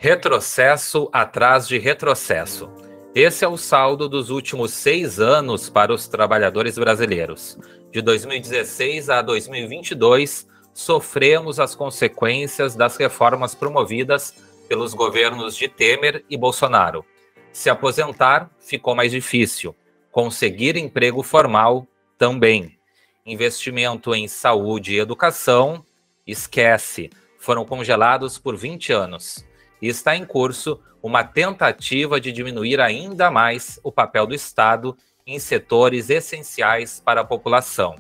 Retrocesso atrás de retrocesso. Esse é o saldo dos últimos 6 anos para os trabalhadores brasileiros. De 2016 a 2022, sofremos as consequências das reformas promovidas pelos governos de Temer e Bolsonaro. Se aposentar ficou mais difícil. Conseguir emprego formal também. Investimento em saúde e educação, esquece. Foram congelados por 20 anos. E está em curso uma tentativa de diminuir ainda mais o papel do Estado em setores essenciais para a população.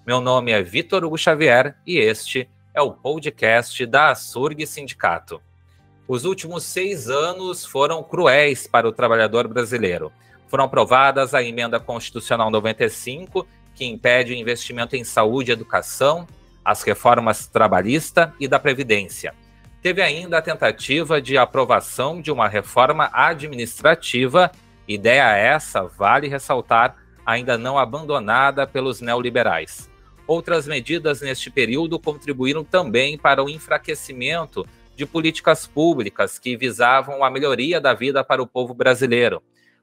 Meu nome é Vitor Hugo Xavier e este é o podcast da Asurg Sindicato. Os últimos 6 anos foram cruéis para o trabalhador brasileiro. Foram aprovadas a Emenda Constitucional 95, que impede o investimento em saúde e educação, as reformas trabalhista e da Previdência. Teve ainda a tentativa de aprovação de uma reforma administrativa, ideia essa, vale ressaltar, ainda não abandonada pelos neoliberais. Outras medidas neste período contribuíram também para o enfraquecimento de políticas públicas que visavam a melhoria da vida para o povo brasileiro,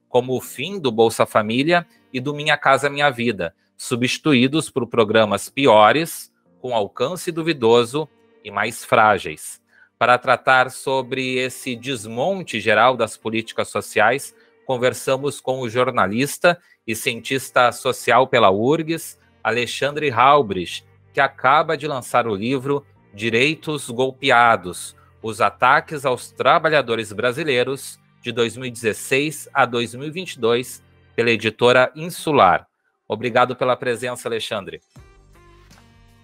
como o fim do Bolsa Família e do Minha Casa Minha Vida, substituídos por programas piores, com alcance duvidoso e mais frágeis. Para tratar sobre esse desmonte geral das políticas sociais, conversamos com o jornalista e cientista social pela URGS, Alexandre Halbrich, que acaba de lançar o livro Direitos Golpeados, os ataques aos trabalhadores brasileiros de 2016 a 2022, pela editora Insular. Obrigado pela presença, Alexandre.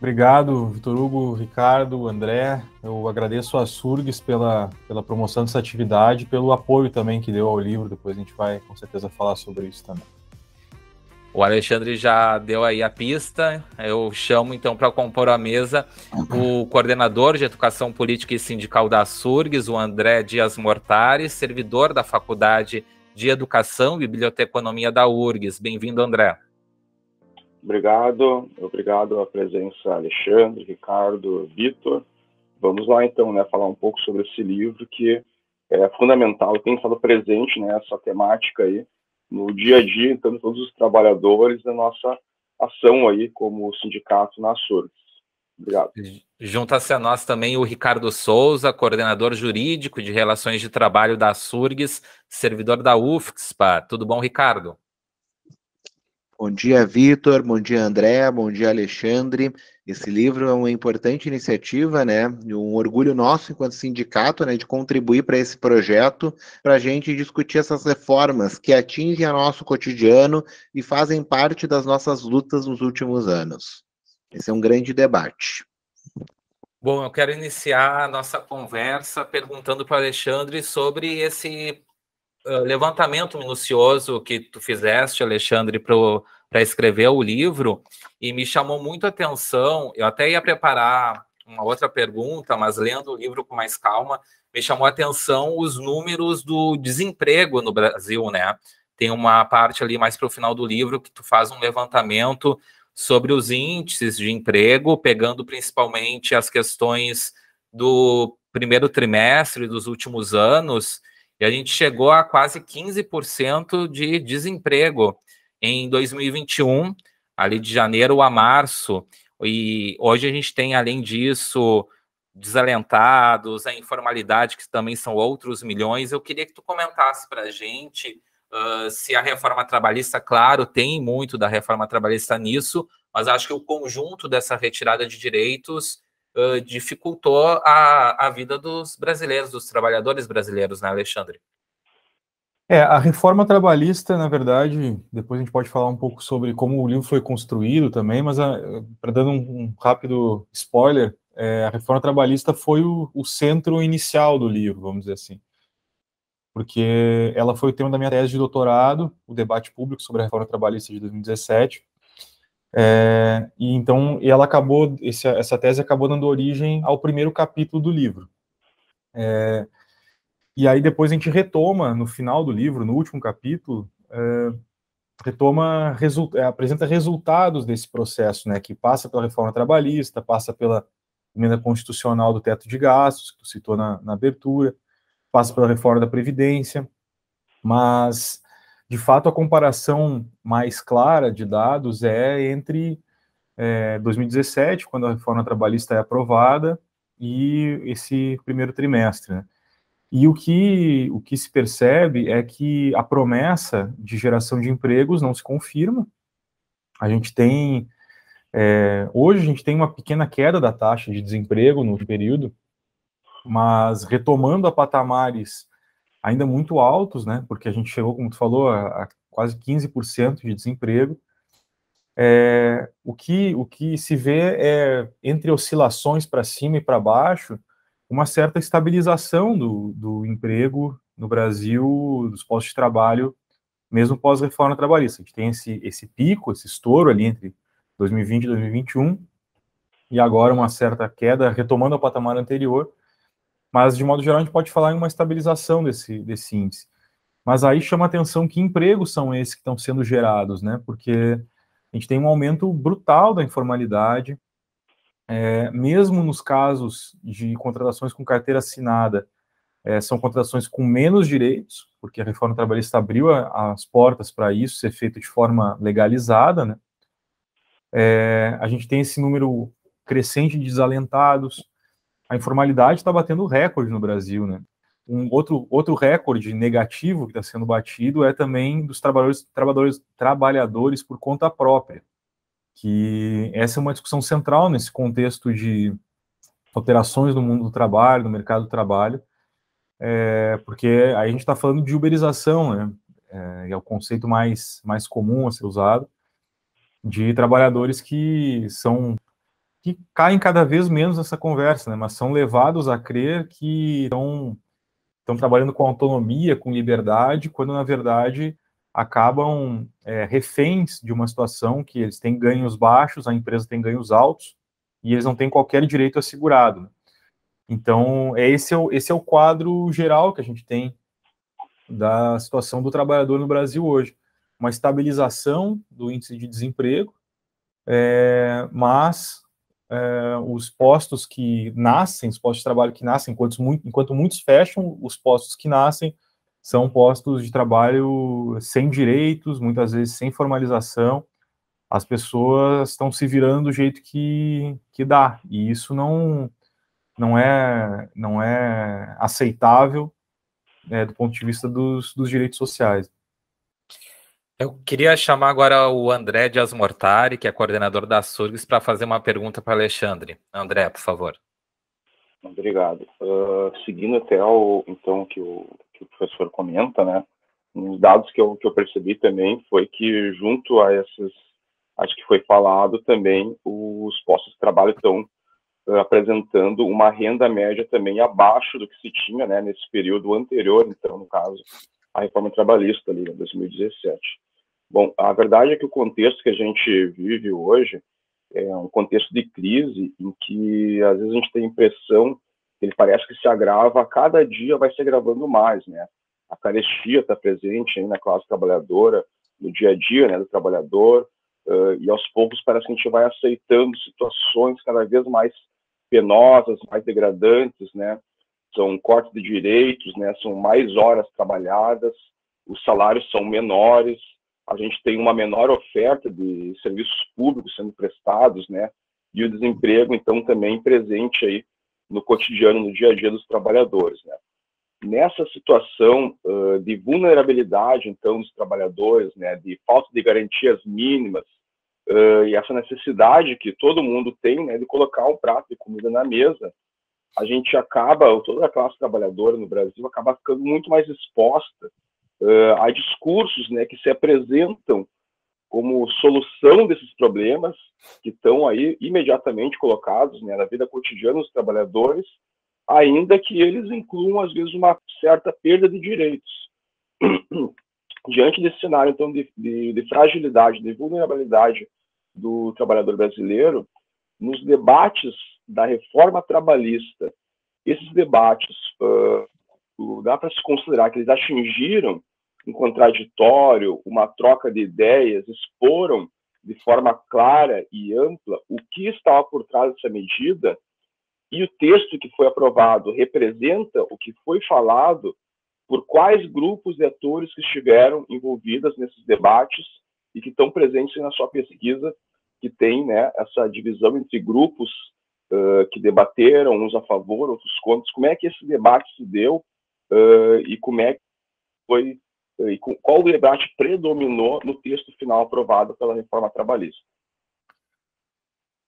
Obrigado, Vitor Hugo, Ricardo, André. Eu agradeço a Surgs pela promoção dessa atividade, pelo apoio também que deu ao livro. Depois a gente vai, com certeza, falar sobre isso também. O Alexandre já deu aí a pista. Eu chamo, então, para compor a mesa o coordenador de Educação Política e Sindical da Surgs, o André Dias Mortari, servidor da Faculdade de Educação e Biblioteconomia da URGS. Bem-vindo, André. Obrigado a presença Alexandre, Ricardo, Vitor. Vamos lá então, falar um pouco sobre esse livro que é fundamental, tem estado presente, essa temática aí no dia a dia, então, de todos os trabalhadores da nossa ação aí como sindicato na Surgs. Obrigado. Junta-se a nós também o Ricardo Souza, coordenador jurídico de Relações de Trabalho da Surgs, servidor da UFSPA. Tudo bom, Ricardo? Bom dia, Vitor. Bom dia, André. Bom dia, Alexandre. Esse livro é uma importante iniciativa, um orgulho nosso enquanto sindicato, de contribuir para esse projeto, para a gente discutir essas reformas que atingem o nosso cotidiano e fazem parte das nossas lutas nos últimos anos. Esse é um grande debate. Bom, eu quero iniciar a nossa conversa perguntando para o Alexandre sobre esse levantamento minucioso que tu fizeste, Alexandre, para escrever o livro, e me chamou muito a atenção. Eu até ia preparar uma outra pergunta, mas lendo o livro com mais calma, me chamou a atenção os números do desemprego no Brasil, Tem uma parte ali mais para o final do livro que tu faz um levantamento sobre os índices de emprego, pegando principalmente as questões do primeiro trimestre dos últimos anos, e a gente chegou a quase 15% de desemprego em 2021, ali de janeiro a março. E hoje a gente tem, além disso, desalentados, a informalidade, que também são outros milhões. Eu queria que tu comentasse para a gente se a reforma trabalhista, claro, tem muito da reforma trabalhista nisso, mas acho que o conjunto dessa retirada de direitos dificultou a vida dos brasileiros, dos trabalhadores brasileiros, Alexandre? A reforma trabalhista, na verdade, depois a gente pode falar um pouco sobre como o livro foi construído também, mas para dando um rápido spoiler, a reforma trabalhista foi o centro inicial do livro, vamos dizer assim, porque ela foi o tema da minha tese de doutorado, o debate público sobre a reforma trabalhista de 2017, e ela acabou, essa tese acabou dando origem ao primeiro capítulo do livro. E aí depois a gente retoma, no final do livro, no último capítulo, apresenta resultados desse processo, que passa pela reforma trabalhista, passa pela emenda constitucional do teto de gastos, que tu citou na abertura, passa pela reforma da Previdência, mas, de fato, a comparação mais clara de dados é entre 2017, quando a reforma trabalhista é aprovada, e esse primeiro trimestre, né? E o que se percebe é que a promessa de geração de empregos não se confirma. A gente tem, hoje a gente tem uma pequena queda da taxa de desemprego no período, mas retomando a patamares ainda muito altos, né, porque a gente chegou, como tu falou, a quase 15% de desemprego. O que se vê é, entre oscilações para cima e para baixo, uma certa estabilização do emprego no Brasil, dos postos de trabalho, mesmo pós-reforma trabalhista. A gente tem esse pico, esse estouro ali entre 2020 e 2021, e agora uma certa queda, retomando o patamar anterior, mas, de modo geral, a gente pode falar em uma estabilização desse índice. Mas aí chama a atenção que empregos são esses que estão sendo gerados, né? Porque a gente tem um aumento brutal da informalidade, mesmo nos casos de contratações com carteira assinada, são contratações com menos direitos, porque a reforma trabalhista abriu as portas para isso ser feito de forma legalizada, né? A gente tem esse número crescente de desalentados, a informalidade está batendo recorde no Brasil, né? Um outro recorde negativo que está sendo batido é também dos trabalhadores por conta própria, que essa é uma discussão central nesse contexto de alterações no mundo do trabalho, no mercado do trabalho, porque aí a gente está falando de uberização, né? É o conceito mais comum a ser usado, de trabalhadores que caem cada vez menos nessa conversa, né? Mas são levados a crer que estão trabalhando com autonomia, com liberdade, quando na verdade acabam reféns de uma situação que eles têm ganhos baixos, a empresa tem ganhos altos, e eles não têm qualquer direito assegurado, né? Então, esse é o quadro geral que a gente tem da situação do trabalhador no Brasil hoje. Uma estabilização do índice de desemprego, mas os postos que nascem, os postos de trabalho que nascem, enquanto muitos fecham, os postos que nascem são postos de trabalho sem direitos, muitas vezes sem formalização. As pessoas estão se virando do jeito que dá, e isso não é aceitável do ponto de vista dos direitos sociais. Eu queria chamar agora o André Dias Mortari, que é coordenador da SURGS, para fazer uma pergunta para Alexandre. André, por favor. Obrigado. Seguindo até então que o professor comenta, né? Uns dados que eu percebi também foi que junto a esses, acho que foi falado também, os postos de trabalho estão apresentando uma renda média também abaixo do que se tinha, né, nesse período anterior, então, no caso, a reforma trabalhista ali, em 2017. Bom, a verdade é que o contexto que a gente vive hoje é um contexto de crise em que, às vezes, a gente tem a impressão que ele parece que se agrava, a cada dia vai se agravando mais, né? A carestia está presente aí na classe trabalhadora, no dia a dia, né, do trabalhador, e aos poucos parece que a gente vai aceitando situações cada vez mais penosas, mais degradantes, né? São cortes de direitos, né? São mais horas trabalhadas, os salários são menores, a gente tem uma menor oferta de serviços públicos sendo prestados, né? E o desemprego, então, também presente aí no cotidiano, no dia a dia dos trabalhadores, né? Nessa situação de vulnerabilidade, então, dos trabalhadores, né? De falta de garantias mínimas, e essa necessidade que todo mundo tem, né, de colocar um prato de comida na mesa, a gente acaba, toda a classe trabalhadora no Brasil acaba ficando muito mais exposta a discursos, né, que se apresentam como solução desses problemas que estão aí imediatamente colocados, né, na vida cotidiana dos trabalhadores, ainda que eles incluam, às vezes, uma certa perda de direitos. Diante desse cenário, então, de fragilidade, de vulnerabilidade do trabalhador brasileiro, nos debates da reforma trabalhista, esses debates, dá para se considerar que eles atingiram um contraditório, uma troca de ideias, exporam de forma clara e ampla o que estava por trás dessa medida, e o texto que foi aprovado representa o que foi falado por quais grupos e atores que estiveram envolvidos nesses debates e que estão presentes na sua pesquisa, que tem, né, essa divisão entre grupos que debateram, uns a favor, outros contra. Como é que esse debate se deu e como é que foi, e qual o debate predominou no texto final aprovado pela reforma trabalhista?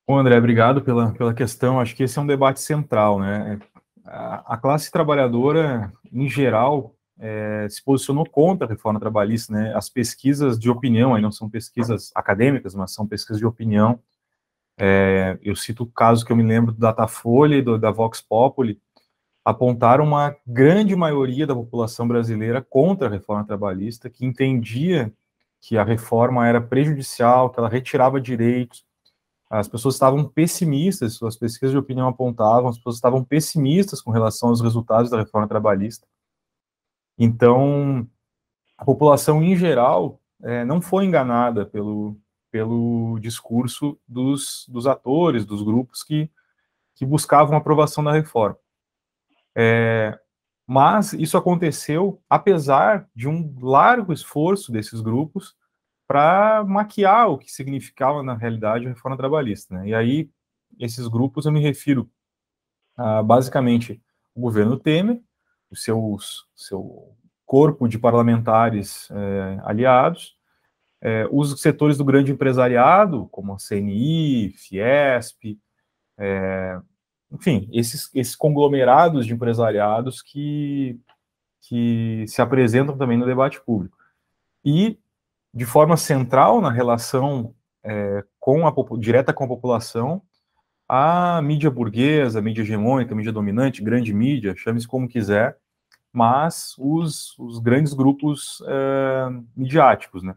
Bom, André, obrigado pela questão. Acho que esse é um debate central, né? A classe trabalhadora, em geral, se posicionou contra a reforma trabalhista, né? As pesquisas de opinião, aí não são pesquisas acadêmicas, mas são pesquisas de opinião. Eu cito o caso que eu me lembro do Datafolha e da Vox Populi, apontaram uma grande maioria da população brasileira contra a reforma trabalhista, que entendia que a reforma era prejudicial, que ela retirava direitos. As pessoas estavam pessimistas, suas pesquisas de opinião apontavam, as pessoas estavam pessimistas com relação aos resultados da reforma trabalhista. Então, a população em geral não foi enganada pelo discurso dos atores, dos grupos que buscavam a aprovação da reforma. Mas isso aconteceu apesar de um largo esforço desses grupos para maquiar o que significava, na realidade, a reforma trabalhista, né? E aí, esses grupos, eu me refiro a, basicamente, o governo Temer, o seu corpo de parlamentares aliados, os setores do grande empresariado, como a CNI, Fiesp, enfim, esses conglomerados de empresariados que se apresentam também no debate público. E, de forma central na relação direta com a população, a mídia burguesa, a mídia hegemônica, a mídia dominante, grande mídia, chame-se como quiser, mas os grandes grupos midiáticos, né?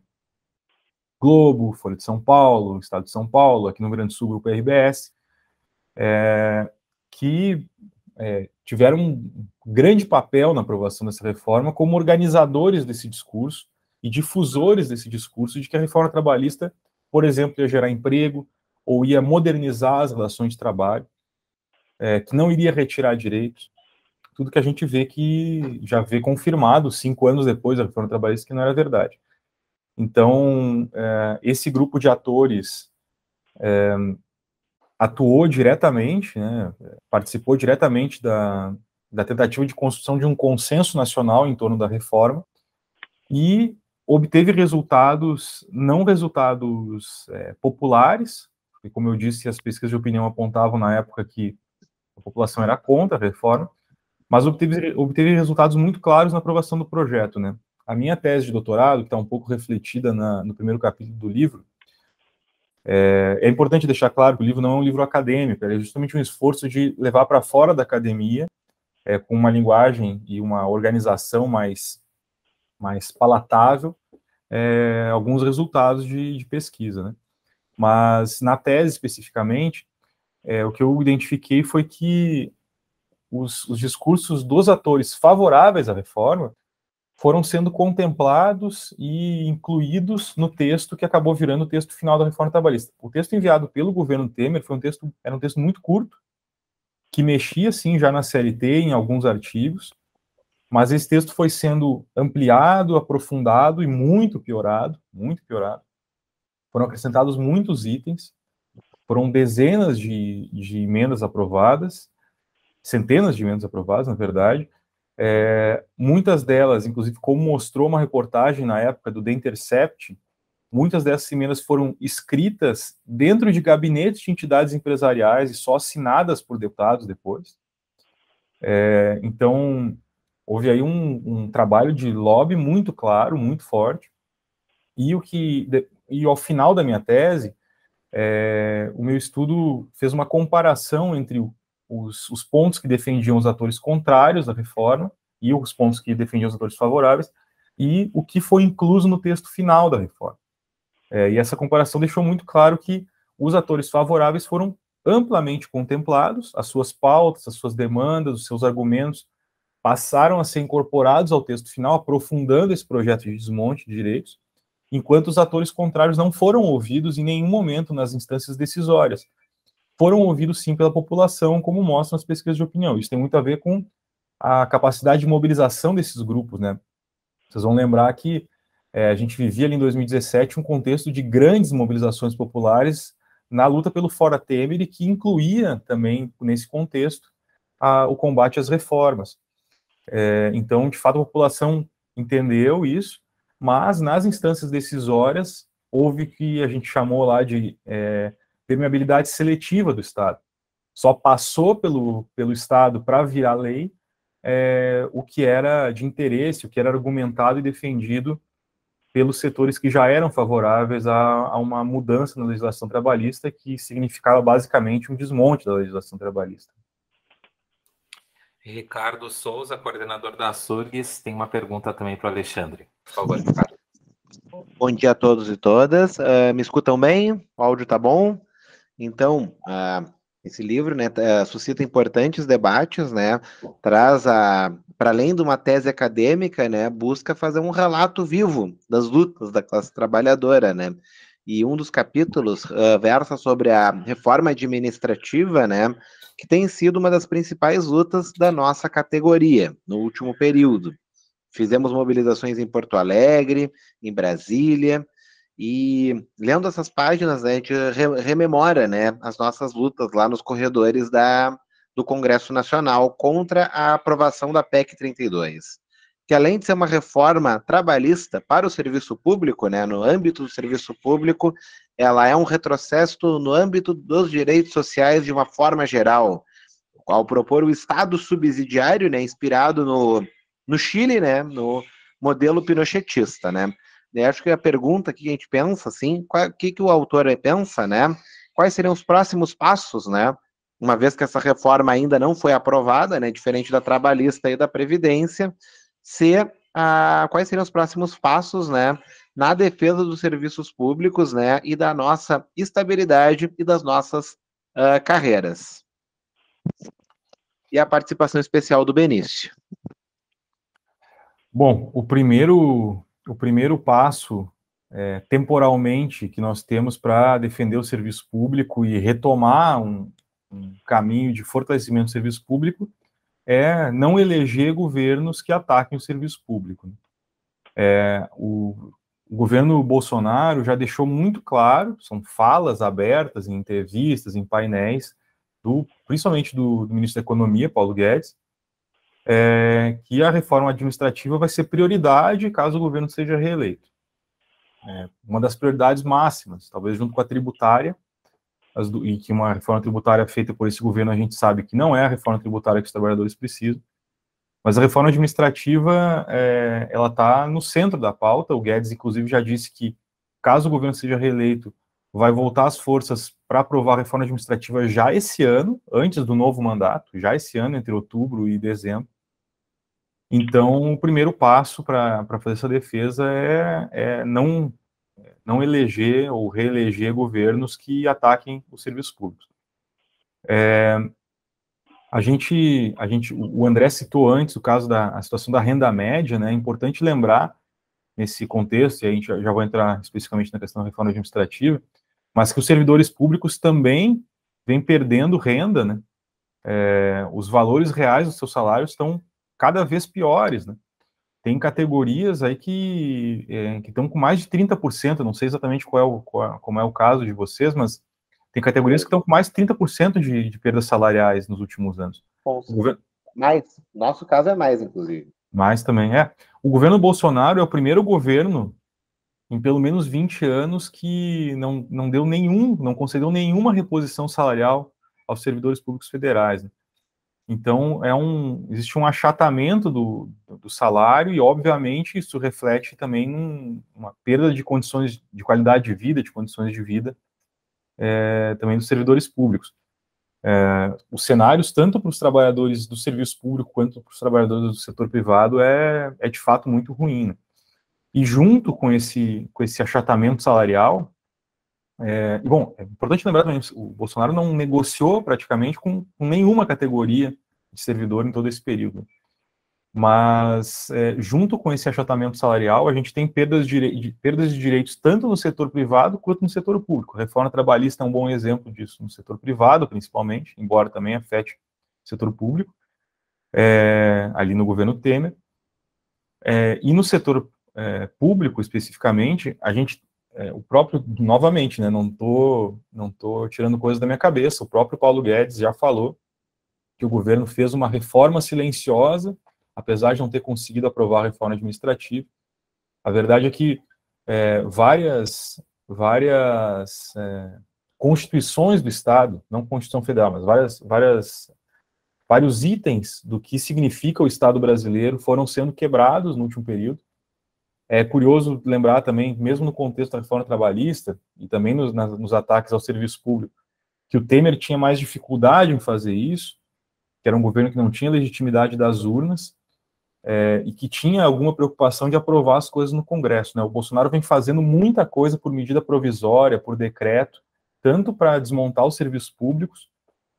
Globo, Folha de São Paulo, Estado de São Paulo, aqui no Rio Grande do Sul, Grupo RBS, que tiveram um grande papel na aprovação dessa reforma como organizadores desse discurso e difusores desse discurso de que a reforma trabalhista, por exemplo, ia gerar emprego ou ia modernizar as relações de trabalho, que não iria retirar direitos, tudo que a gente vê que já vê confirmado 5 anos depois da reforma trabalhista que não era verdade. Então, esse grupo de atores atuou diretamente, né, participou diretamente da tentativa de construção de um consenso nacional em torno da reforma e obteve resultados, não resultados populares, porque, como eu disse, as pesquisas de opinião apontavam na época que a população era contra a reforma, mas obteve resultados muito claros na aprovação do projeto, né? A minha tese de doutorado, que está um pouco refletida no primeiro capítulo do livro, é importante deixar claro que o livro não é um livro acadêmico, é justamente um esforço de levar para fora da academia, com uma linguagem e uma organização mais palatável, alguns resultados de pesquisa, né? Mas, na tese, especificamente, o que eu identifiquei foi que os discursos dos atores favoráveis à reforma foram sendo contemplados e incluídos no texto que acabou virando o texto final da reforma trabalhista. O texto enviado pelo governo Temer era um texto muito curto, que mexia, sim, já na CLT, em alguns artigos, mas esse texto foi sendo ampliado, aprofundado e muito piorado, muito piorado. Foram acrescentados muitos itens, foram dezenas de emendas aprovadas, centenas de emendas aprovadas, na verdade. Muitas delas, inclusive, como mostrou uma reportagem na época do The Intercept, muitas dessas emendas foram escritas dentro de gabinetes de entidades empresariais e só assinadas por deputados depois. Então, houve aí um trabalho de lobby muito claro, muito forte, e ao final da minha tese, o meu estudo fez uma comparação entre os pontos que defendiam os atores contrários à reforma e os pontos que defendiam os atores favoráveis, e o que foi incluso no texto final da reforma. E essa comparação deixou muito claro que os atores favoráveis foram amplamente contemplados, as suas pautas, as suas demandas, os seus argumentos passaram a ser incorporados ao texto final, aprofundando esse projeto de desmonte de direitos, enquanto os atores contrários não foram ouvidos em nenhum momento nas instâncias decisórias. foram ouvidos sim pela população, como mostram as pesquisas de opinião. Isso tem muito a ver com a capacidade de mobilização desses grupos, né? Vocês vão lembrar que a gente vivia ali em 2017 um contexto de grandes mobilizações populares na luta pelo Fora Temer, e que incluía também, nesse contexto, o combate às reformas. Então, de fato, a população entendeu isso, mas nas instâncias decisórias houve que a gente chamou lá de permeabilidade seletiva do Estado. Só passou pelo Estado para virar lei o que era de interesse, o que era argumentado e defendido pelos setores que já eram favoráveis a uma mudança na legislação trabalhista, que significava basicamente um desmonte da legislação trabalhista. Ricardo Souza, coordenador da Surgs, tem uma pergunta também para o Alexandre. Por favor, Ricardo. Bom dia a todos e todas. Me escutam bem? O áudio tá bom? Então, esse livro, né, suscita importantes debates, né, traz para além de uma tese acadêmica, né, busca fazer um relato vivo das lutas da classe trabalhadora, né, e um dos capítulos versa sobre a reforma administrativa, né, que tem sido uma das principais lutas da nossa categoria no último período. Fizemos mobilizações em Porto Alegre, em Brasília, e lendo essas páginas, né, a gente rememora, né, as nossas lutas lá nos corredores do Congresso Nacional contra a aprovação da PEC 32, que além de ser uma reforma trabalhista para o serviço público, né, no âmbito do serviço público, ela é um retrocesso no âmbito dos direitos sociais de uma forma geral, ao propor o Estado subsidiário, né, inspirado no Chile, né, no modelo pinochetista, né. Eu acho que a pergunta que a gente pensa, assim, o que o autor pensa, né? Quais seriam os próximos passos, né? Uma vez que essa reforma ainda não foi aprovada, né? Diferente da trabalhista e da Previdência, quais seriam os próximos passos, né? Na defesa dos serviços públicos, né? E da nossa estabilidade e das nossas carreiras. E a participação especial do Benício. Bom, o primeiro passo, temporalmente, que nós temos para defender o serviço público e retomar um caminho de fortalecimento do serviço público é não eleger governos que ataquem o serviço público. O governo Bolsonaro já deixou muito claro, são falas abertas em entrevistas, em painéis, principalmente do ministro da Economia, Paulo Guedes, que a reforma administrativa vai ser prioridade caso o governo seja reeleito. Uma das prioridades máximas, talvez junto com a tributária, e que uma reforma tributária feita por esse governo a gente sabe que não é a reforma tributária que os trabalhadores precisam, mas a reforma administrativa, ela está no centro da pauta. O Guedes, inclusive, já disse que, caso o governo seja reeleito, vai voltar as forças para aprovar a reforma administrativa já esse ano, antes do novo mandato, já esse ano, entre outubro e dezembro. Então, o primeiro passo para fazer essa defesa é não eleger ou reeleger governos que ataquem os serviços públicos. O André citou antes o caso da situação da renda média, né? É importante lembrar, nesse contexto, e a gente já vai entrar especificamente na questão da reforma administrativa, mas que os servidores públicos também vêm perdendo renda, né? Os valores reais dos seus salários estão cada vez piores, né? Tem categorias aí que estão com mais de 30%, não sei exatamente como é o caso de vocês, mas tem categorias que estão com mais de 30% de perdas salariais nos últimos anos. Mais, nosso caso é mais, inclusive. Mais também, O governo Bolsonaro é o primeiro governo em pelo menos 20 anos que não concedeu nenhuma reposição salarial aos servidores públicos federais, né? Então, existe um achatamento do salário e, obviamente, isso reflete também uma perda de condições de qualidade de vida, de condições de vida, também dos servidores públicos. Os cenários, tanto para os trabalhadores do serviço público quanto para os trabalhadores do setor privado, é de fato muito ruim, né? E junto com esse achatamento salarial, é importante lembrar também, o Bolsonaro não negociou praticamente com nenhuma categoria de servidor em todo esse período. Mas, junto com esse achatamento salarial, a gente tem perdas de direitos tanto no setor privado quanto no setor público. A reforma trabalhista é um bom exemplo disso, no setor privado, principalmente, embora também afete o setor público, ali no governo Temer. E no setor público, especificamente, a gente, o próprio, novamente, né, não tô tirando coisas da minha cabeça, o próprio Paulo Guedes já falou que o governo fez uma reforma silenciosa, apesar de não ter conseguido aprovar a reforma administrativa. A verdade é que várias constituições do Estado, não Constituição Federal, mas vários itens do que significa o Estado brasileiro foram sendo quebrados no último período. É curioso lembrar também, mesmo no contexto da reforma trabalhista, e também nos ataques ao serviço público, que o Temer tinha mais dificuldade em fazer isso, que era um governo que não tinha legitimidade das urnas, e que tinha alguma preocupação de aprovar as coisas no Congresso, né? O Bolsonaro vem fazendo muita coisa por medida provisória, por decreto, tanto para desmontar os serviços públicos,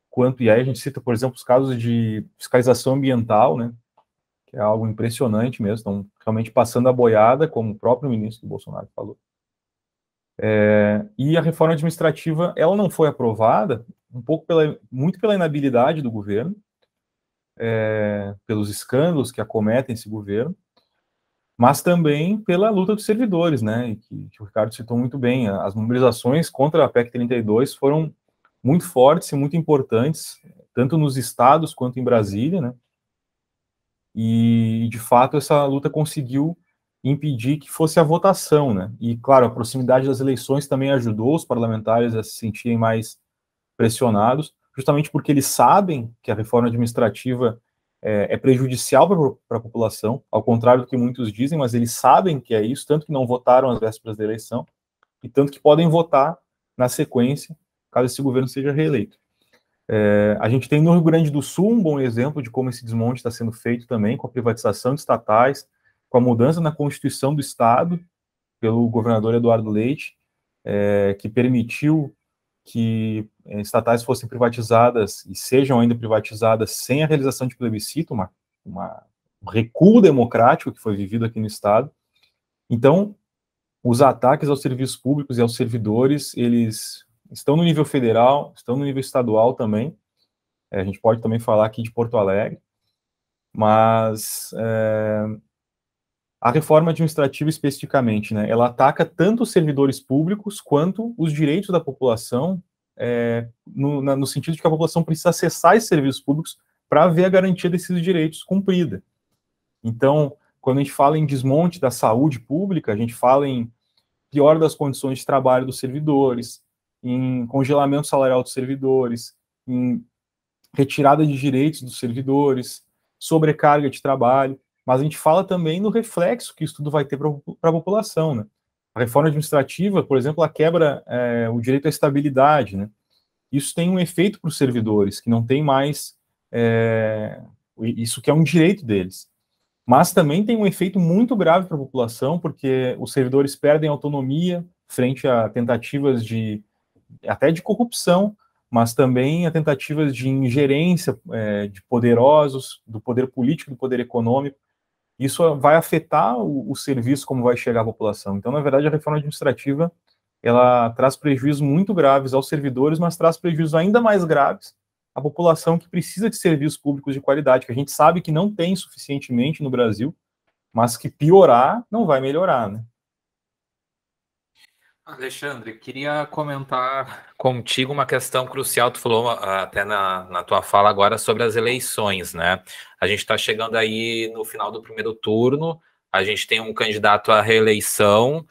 quanto, e aí a gente cita, por exemplo, os casos de fiscalização ambiental, né? Que é algo impressionante mesmo, estão realmente passando a boiada, como o próprio ministro Bolsonaro falou. E a reforma administrativa, ela não foi aprovada, muito pela inabilidade do governo, pelos escândalos que acometem esse governo, mas também pela luta dos servidores, né, e que o Ricardo citou muito bem. As mobilizações contra a PEC 32 foram muito fortes e muito importantes, tanto nos estados quanto em Brasília, né, e de fato essa luta conseguiu impedir que fosse a votação, né, e claro, a proximidade das eleições também ajudou os parlamentares a se sentirem mais pressionados, justamente porque eles sabem que a reforma administrativa é prejudicial para a população, ao contrário do que muitos dizem, mas eles sabem que é isso, tanto que não votaram às vésperas da eleição, e tanto que podem votar na sequência, caso esse governo seja reeleito. A gente tem no Rio Grande do Sul um bom exemplo de como esse desmonte está sendo feito também, com a privatização de estatais, com a mudança na Constituição do Estado, pelo governador Eduardo Leite, que permitiu que estatais fossem privatizadas e sejam ainda privatizadas sem a realização de plebiscito, um recuo democrático que foi vivido aqui no Estado. Então, os ataques aos serviços públicos e aos servidores, eles estão no nível federal, estão no nível estadual também. A gente pode também falar aqui de Porto Alegre, mas a reforma administrativa especificamente, né, ela ataca tanto os servidores públicos quanto os direitos da população, no sentido de que a população precisa acessar esses serviços públicos para ver a garantia desses direitos cumprida. Então, quando a gente fala em desmonte da saúde pública, a gente fala em pior das condições de trabalho dos servidores, em congelamento salarial dos servidores, em retirada de direitos dos servidores, sobrecarga de trabalho, mas a gente fala também no reflexo que isso tudo vai ter para a população, né? A reforma administrativa, por exemplo, ela quebra o direito à estabilidade, né? Isso tem um efeito para os servidores, que não tem mais isso que é um direito deles. Mas também tem um efeito muito grave para a população, porque os servidores perdem autonomia frente a tentativas até de corrupção, mas também a tentativas de ingerência de poderosos, do poder político, do poder econômico. Isso vai afetar o serviço, como vai chegar à população. Então, na verdade, a reforma administrativa, ela traz prejuízos muito graves aos servidores, mas traz prejuízos ainda mais graves à população que precisa de serviços públicos de qualidade, que a gente sabe que não tem suficientemente no Brasil, mas que piorar não vai melhorar, né? Alexandre, queria comentar contigo uma questão crucial. Tu falou até na tua fala agora sobre as eleições, né? A gente está chegando aí no final do primeiro turno, a gente tem um candidato à reeleição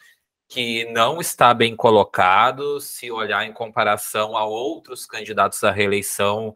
que não está bem colocado, se olhar em comparação a outros candidatos à reeleição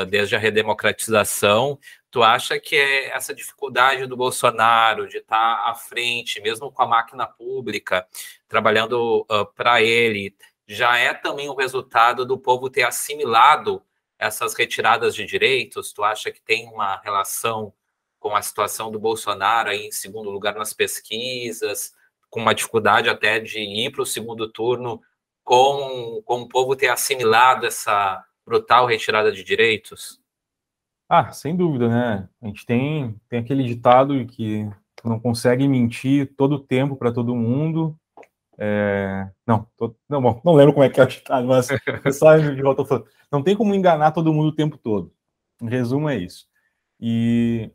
desde a redemocratização. Tu acha que essa dificuldade do Bolsonaro de estar à frente, mesmo com a máquina pública, trabalhando para ele, já é também um resultado do povo ter assimilado essas retiradas de direitos? Tu acha que tem uma relação com a situação do Bolsonaro aí em segundo lugar nas pesquisas, com uma dificuldade até de ir para o segundo turno, com o povo ter assimilado essa brutal retirada de direitos? Sem dúvida, né? A gente tem aquele ditado que tu não consegue mentir todo o tempo para todo mundo. Não lembro como é que é o ditado, mas você sabe de volta falando. Não tem como enganar todo mundo o tempo todo. Em resumo, é isso. E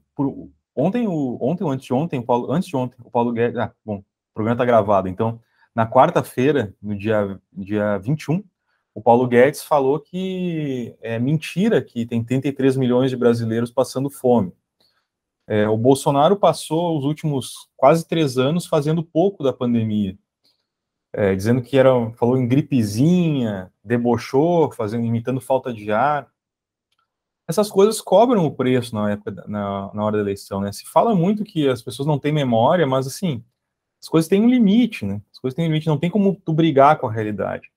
ontem ou anteontem, o Paulo Guedes. O programa está gravado. Então, na quarta-feira, no dia 21, o Paulo Guedes falou que é mentira que tem 33 milhões de brasileiros passando fome. O Bolsonaro passou os últimos quase 3 anos fazendo pouco da pandemia. Dizendo que falou em gripezinha, debochou, imitando falta de ar. Essas coisas cobram o preço na época, na hora da eleição, né? Se fala muito que as pessoas não têm memória, mas assim, as coisas têm um limite, né? As coisas têm um limite, não tem como tu brigar com a realidade.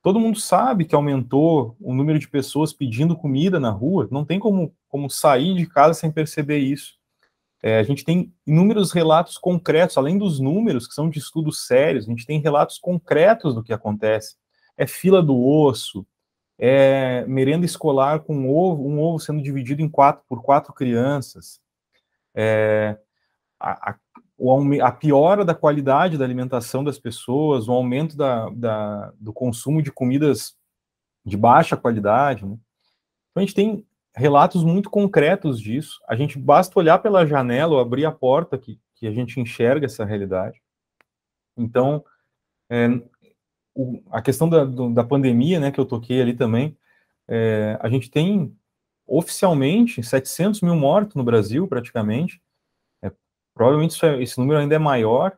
Todo mundo sabe que aumentou o número de pessoas pedindo comida na rua, não tem como sair de casa sem perceber isso. A gente tem inúmeros relatos concretos, além dos números, que são de estudos sérios, a gente tem relatos concretos do que acontece. É fila do osso, é merenda escolar com um ovo sendo dividido por 4 crianças, a piora da qualidade da alimentação das pessoas, o aumento do consumo de comidas de baixa qualidade, né? Então a gente tem relatos muito concretos disso. A gente basta olhar pela janela ou abrir a porta que a gente enxerga essa realidade. Então, a questão da pandemia, né, que eu toquei ali também, a gente tem oficialmente 700 mil mortos no Brasil, praticamente. Provavelmente esse número ainda é maior.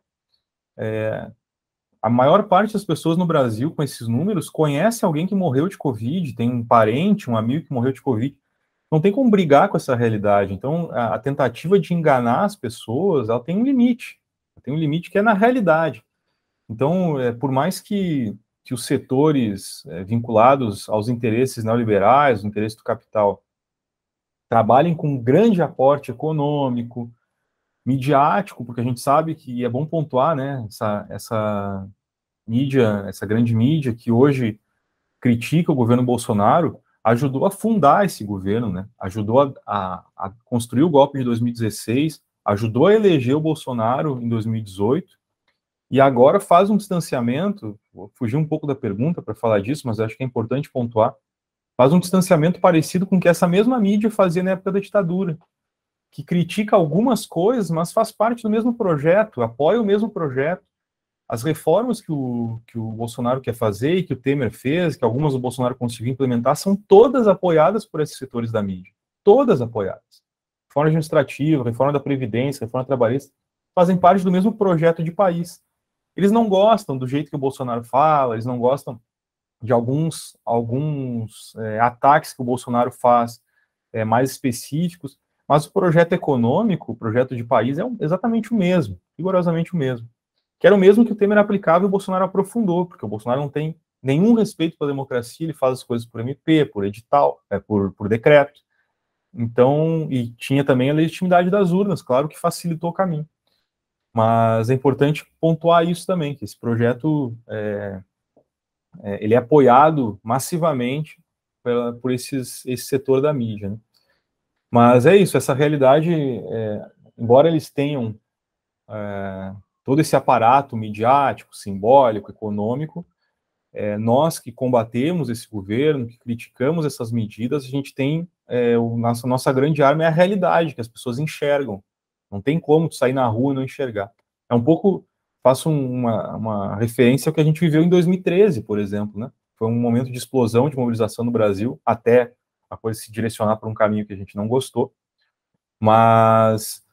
A maior parte das pessoas no Brasil, com esses números, conhece alguém que morreu de Covid, tem um parente, um amigo que morreu de Covid. Não tem como brigar com essa realidade. Então, a tentativa de enganar as pessoas, ela tem um limite. Tem um limite que é na realidade. Então, por mais que os setores vinculados aos interesses neoliberais, o interesse do capital, trabalhem com um grande aporte econômico, midiático, porque a gente sabe que é bom pontuar, né, essa mídia, essa grande mídia que hoje critica o governo Bolsonaro, ajudou a fundar esse governo, né? Ajudou a construir o golpe de 2016, ajudou a eleger o Bolsonaro em 2018, e agora faz um distanciamento, vou fugir um pouco da pergunta para falar disso, mas acho que é importante pontuar, faz um distanciamento parecido com o que essa mesma mídia fazia na época da ditadura, que critica algumas coisas, mas faz parte do mesmo projeto, apoia o mesmo projeto. As reformas que o Bolsonaro quer fazer e que o Temer fez, que algumas o Bolsonaro conseguiu implementar, são todas apoiadas por esses setores da mídia. Todas apoiadas. Reforma administrativa, reforma da Previdência, reforma trabalhista, fazem parte do mesmo projeto de país. Eles não gostam do jeito que o Bolsonaro fala, eles não gostam de alguns ataques que o Bolsonaro faz mais específicos, mas o projeto econômico, o projeto de país é exatamente o mesmo, rigorosamente o mesmo. Que era o mesmo que o Temer aplicava e o Bolsonaro aprofundou, porque o Bolsonaro não tem nenhum respeito pela democracia, ele faz as coisas por MP, por edital, por decreto. Então, e tinha também a legitimidade das urnas, claro que facilitou o caminho. Mas é importante pontuar isso também, que esse projeto ele é apoiado massivamente por esse setor da mídia, né? Mas é isso, essa realidade, embora eles tenham todo esse aparato midiático, simbólico, econômico, nós que combatemos esse governo, que criticamos essas medidas, a gente tem nossa grande arma é a realidade, que as pessoas enxergam. Não tem como sair na rua e não enxergar. É um pouco, faço uma referência ao que a gente viveu em 2013, por exemplo, né? Foi um momento de explosão de mobilização no Brasil, até a coisa se direcionar para um caminho que a gente não gostou, mas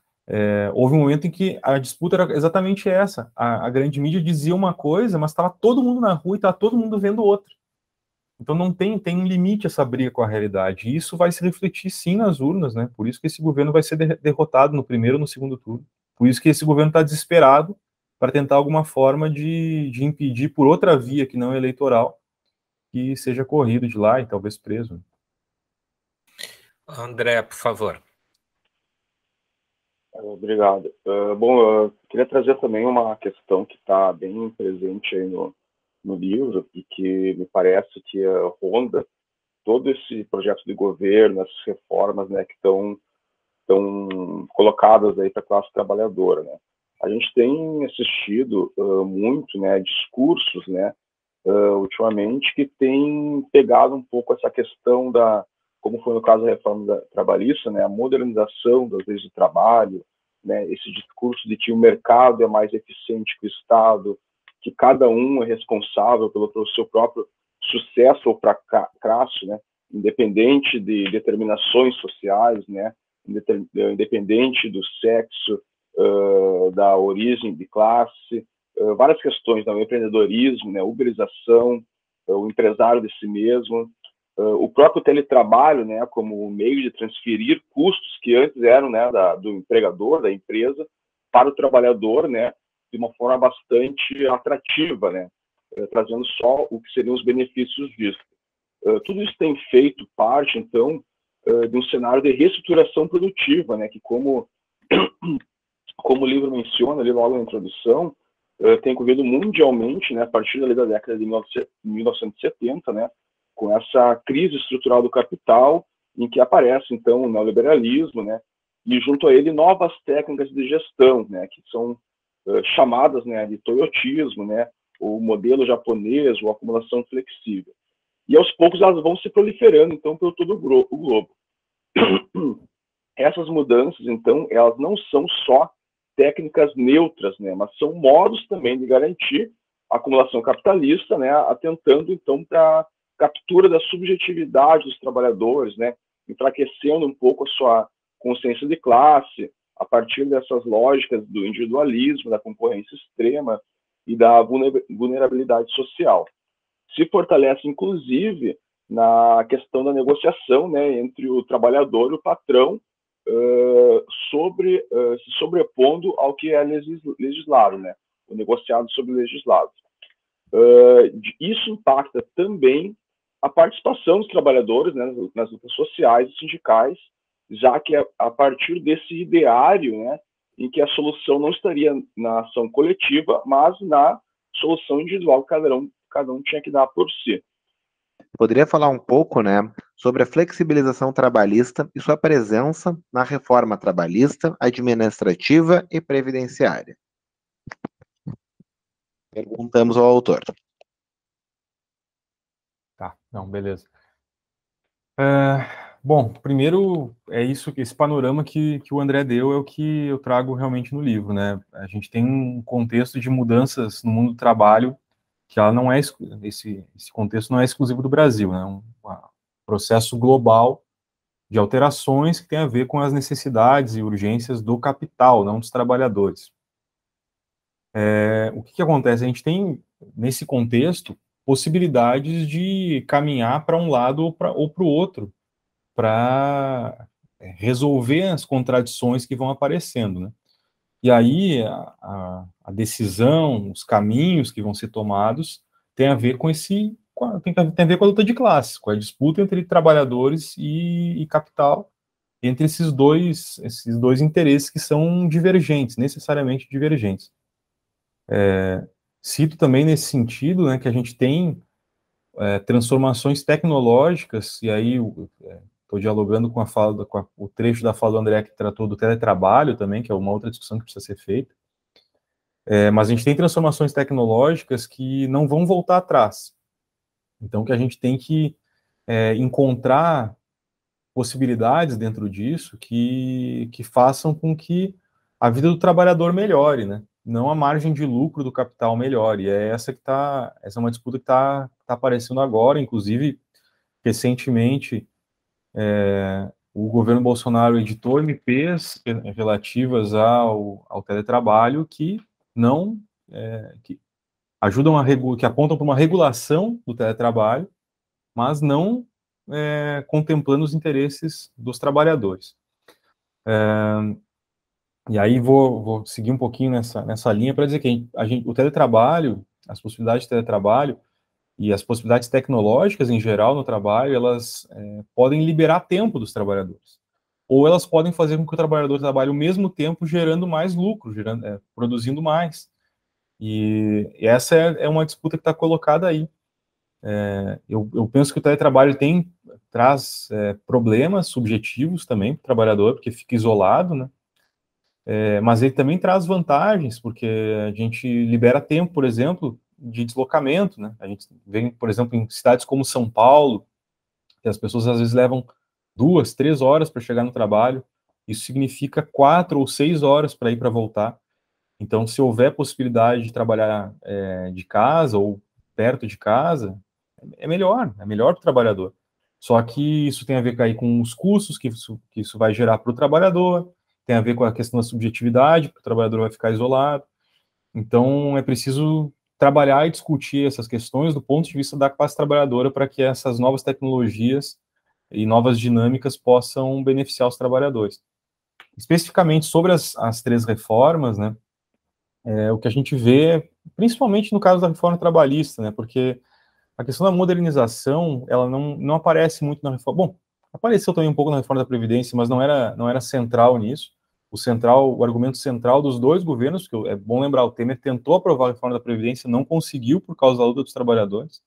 houve um momento em que a disputa era exatamente essa. A grande mídia dizia uma coisa, mas estava todo mundo na rua e estava todo mundo vendo outra. Então não tem um limite essa briga com a realidade. E isso vai se refletir sim nas urnas, né? Por isso que esse governo vai ser derrotado no primeiro ou no segundo turno. Por isso que esse governo está desesperado para tentar alguma forma de impedir por outra via que não eleitoral que seja corrido de lá e talvez preso. André, por favor. Obrigado. Bom, eu queria trazer também uma questão que está bem presente aí no livro e que me parece que ronda todo esse projeto de governo, essas reformas, né, que estão colocadas aí para a classe trabalhadora, né? A gente tem assistido muito, né, discursos, né, ultimamente, que tem pegado um pouco essa questão como foi no caso da reforma trabalhista, né, a modernização das leis de trabalho, né, esse discurso de que o mercado é mais eficiente que o Estado, que cada um é responsável pelo seu próprio sucesso ou fracasso, né, independente de determinações sociais, né, independente do sexo, da origem de classe, várias questões, né, o empreendedorismo, né, a uberização, o empresário de si mesmo, o próprio teletrabalho, né, como meio de transferir custos que antes eram, né, do empregador, da empresa, para o trabalhador, né, de uma forma bastante atrativa, né, trazendo só o que seriam os benefícios disso. Tudo isso tem feito parte, então, de um cenário de reestruturação produtiva, né, que como o livro menciona ali logo na introdução, tem ocorrido mundialmente, né, a partir da década de 1970, né, com essa crise estrutural do capital, em que aparece, então, o neoliberalismo, né, e junto a ele novas técnicas de gestão, né, que são chamadas, né, de toyotismo, né, o modelo japonês, ou acumulação flexível. E aos poucos elas vão se proliferando, então, por todo o globo. Essas mudanças, então, elas não são só técnicas neutras, né, mas são modos também de garantir a acumulação capitalista, né, atentando, então, para a captura da subjetividade dos trabalhadores, né, enfraquecendo um pouco a sua consciência de classe, a partir dessas lógicas do individualismo, da concorrência extrema e da vulnerabilidade social. Se fortalece, inclusive, na questão da negociação, né, entre o trabalhador e o patrão, se sobrepondo ao que é legislado, né, o negociado sobre o legislado. Isso impacta também a participação dos trabalhadores, né, nas lutas sociais e sindicais, já que é a partir desse ideário, né, em que a solução não estaria na ação coletiva, mas na solução individual que cada um tinha que dar por si. Poderia falar um pouco, né, sobre a flexibilização trabalhista e sua presença na reforma trabalhista, administrativa e previdenciária? Perguntamos ao autor. Tá, não, beleza. Bom, primeiro é isso, esse panorama que o André deu é o que eu trago realmente no livro, né? A gente tem um contexto de mudanças no mundo do trabalho que ela não é esse contexto não é exclusivo do Brasil, né? Um processo global de alterações que tem a ver com as necessidades e urgências do capital, não dos trabalhadores. O que acontece? A gente tem nesse contexto possibilidades de caminhar para um lado ou para o outro, para resolver as contradições que vão aparecendo, né? E aí a decisão, os caminhos que vão ser tomados tem a ver com tem a ver com a luta de classes, com a disputa entre trabalhadores e capital, entre esses dois interesses que são divergentes, necessariamente divergentes. Cito também nesse sentido, né, que a gente tem transformações tecnológicas, e aí estou dialogando com o trecho da fala do André que tratou do teletrabalho também, que é uma outra discussão que precisa ser feita. Mas a gente tem transformações tecnológicas que não vão voltar atrás. Então, que a gente tem que encontrar possibilidades dentro disso que façam com que a vida do trabalhador melhore, né? Não a margem de lucro do capital melhore. Essa é uma disputa que está aparecendo agora, inclusive, recentemente, o governo Bolsonaro editou MPs relativas ao teletrabalho que não que ajudam que apontam para uma regulação do teletrabalho, mas não contemplando os interesses dos trabalhadores. E aí vou seguir um pouquinho nessa linha para dizer que o teletrabalho, as possibilidades de teletrabalho e as possibilidades tecnológicas em geral no trabalho, elas podem liberar tempo dos trabalhadores. Ou elas podem fazer com que o trabalhador trabalhe o mesmo tempo gerando mais lucro, produzindo mais. E essa é uma disputa que está colocada aí. Eu penso que o teletrabalho traz problemas subjetivos também para o trabalhador, porque fica isolado, né? Mas ele também traz vantagens, porque a gente libera tempo, por exemplo, de deslocamento, né? A gente vê, por exemplo, em cidades como São Paulo, que as pessoas às vezes levam 2, 3 horas para chegar no trabalho. Isso significa 4 ou 6 horas para ir para voltar. Então, se houver possibilidade de trabalhar de casa ou perto de casa, é melhor para o trabalhador. Só que isso tem a ver aí com os custos que isso vai gerar para o trabalhador, tem a ver com a questão da subjetividade, porque o trabalhador vai ficar isolado. Então, é preciso trabalhar e discutir essas questões do ponto de vista da classe trabalhadora para que essas novas tecnologias e novas dinâmicas possam beneficiar os trabalhadores. Especificamente sobre as 3 reformas, né, o que a gente vê, principalmente no caso da reforma trabalhista, né, porque a questão da modernização, ela não aparece muito na reforma. Bom, apareceu também um pouco na reforma da Previdência, mas não era central nisso. O argumento central dos 2 governos, que é bom lembrar, o Temer tentou aprovar a reforma da Previdência, não conseguiu por causa da luta dos trabalhadores.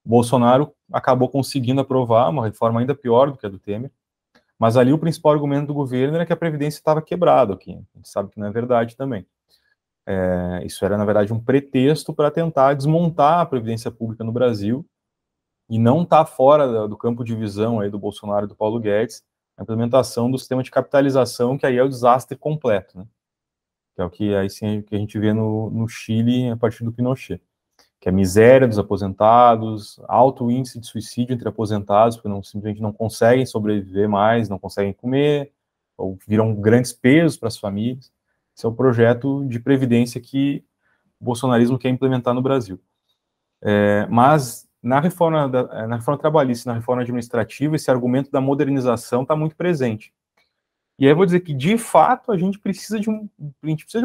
O Bolsonaro acabou conseguindo aprovar uma reforma ainda pior do que a do Temer, mas ali o principal argumento do governo era que a Previdência estava quebrada aqui. A gente sabe que não é verdade também. Isso era, na verdade, um pretexto para tentar desmontar a Previdência Pública no Brasil e não está fora do campo de visão aí do Bolsonaro e do Paulo Guedes a implementação do sistema de capitalização, que aí é o desastre completo, né? Que é o que aí sim que a gente vê no Chile a partir do Pinochet, que é a miséria dos aposentados, alto índice de suicídio entre aposentados, porque simplesmente não conseguem sobreviver mais, não conseguem comer, ou viram grandes pesos para as famílias. Esse é o projeto de previdência que o bolsonarismo quer implementar no Brasil. Mas na reforma trabalhista e na reforma administrativa, esse argumento da modernização está muito presente. E aí eu vou dizer que, de fato, a gente precisa de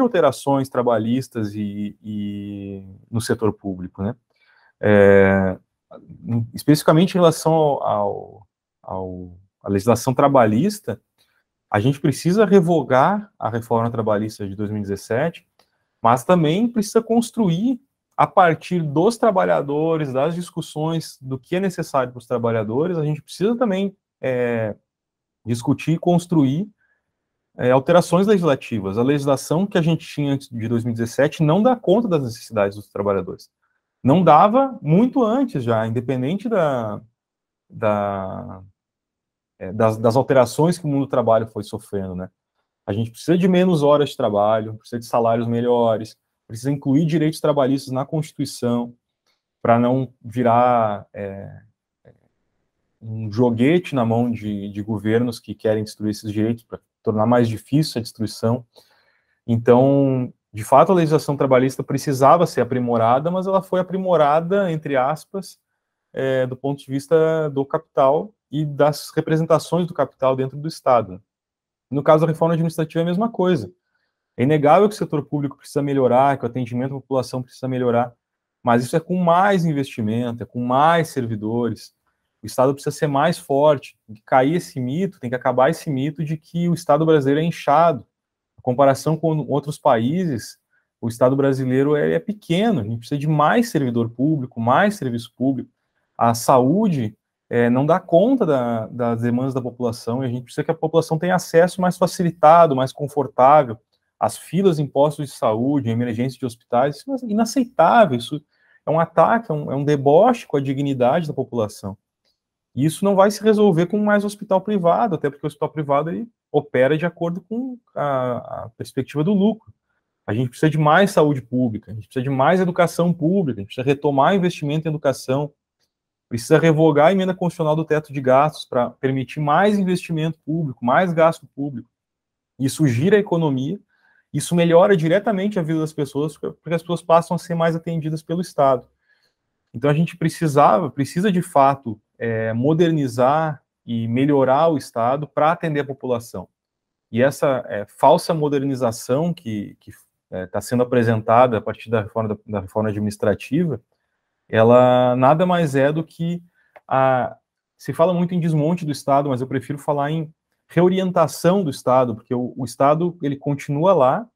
alterações trabalhistas e no setor público, né? Especificamente em relação à legislação trabalhista, a gente precisa revogar a reforma trabalhista de 2017, mas também precisa construir, a partir dos trabalhadores, das discussões do que é necessário para os trabalhadores, a gente precisa também discutir e construir alterações legislativas. A legislação que a gente tinha antes de 2017 não dá conta das necessidades dos trabalhadores. Não dava muito antes já, independente das alterações que o mundo do trabalho foi sofrendo, né? A gente precisa de menos horas de trabalho, precisa de salários melhores, precisa incluir direitos trabalhistas na Constituição, para não virar um joguete na mão de governos que querem destruir esses direitos, para tornar mais difícil a destruição. Então, de fato, a legislação trabalhista precisava ser aprimorada, mas ela foi aprimorada, entre aspas, do ponto de vista do capital e das representações do capital dentro do Estado. No caso da reforma administrativa é a mesma coisa. É inegável que o setor público precisa melhorar, que o atendimento à população precisa melhorar, mas isso é com mais investimento, é com mais servidores. O Estado precisa ser mais forte, tem que cair esse mito, tem que acabar esse mito de que o Estado brasileiro é inchado. Em comparação com outros países, o Estado brasileiro é pequeno, a gente precisa de mais servidor público, mais serviço público. A saúde não dá conta das demandas da população, e a gente precisa que a população tenha acesso mais facilitado, mais confortável. As filas em postos de saúde, em emergências de hospitais, isso é inaceitável, isso é um ataque, é um deboche com a dignidade da população. E isso não vai se resolver com mais hospital privado, até porque o hospital privado ele opera de acordo com a perspectiva do lucro. A gente precisa de mais saúde pública, a gente precisa de mais educação pública, a gente precisa retomar investimento em educação, precisa revogar a emenda constitucional do teto de gastos para permitir mais investimento público, mais gasto público. Isso gira a economia, isso melhora diretamente a vida das pessoas, porque as pessoas passam a ser mais atendidas pelo Estado. Então a gente precisa de fato modernizar e melhorar o Estado para atender a população. E essa falsa modernização que está sendo apresentada a partir da reforma administrativa, ela nada mais é do que se fala muito em desmonte do Estado, mas eu prefiro falar em reorientação do Estado, porque o Estado ele continua lá,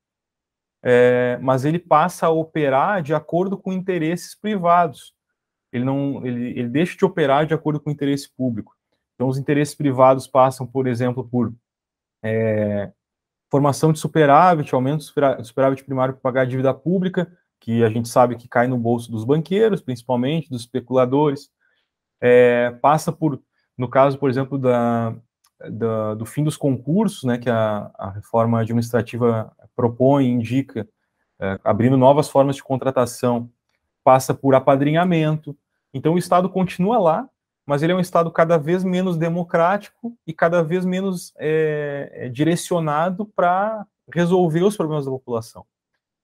mas ele passa a operar de acordo com interesses privados. ele deixa de operar de acordo com o interesse público. Então, os interesses privados passam, por exemplo, por formação de superávit, aumento do superávit primário para pagar a dívida pública, que a gente sabe que cai no bolso dos banqueiros, principalmente, dos especuladores. Passa por, no caso, por exemplo, do fim dos concursos, né, que a reforma administrativa propõe, indica, abrindo novas formas de contratação, passa por apadrinhamento. Então, o Estado continua lá, mas ele é um Estado cada vez menos democrático e cada vez menos direcionado para resolver os problemas da população.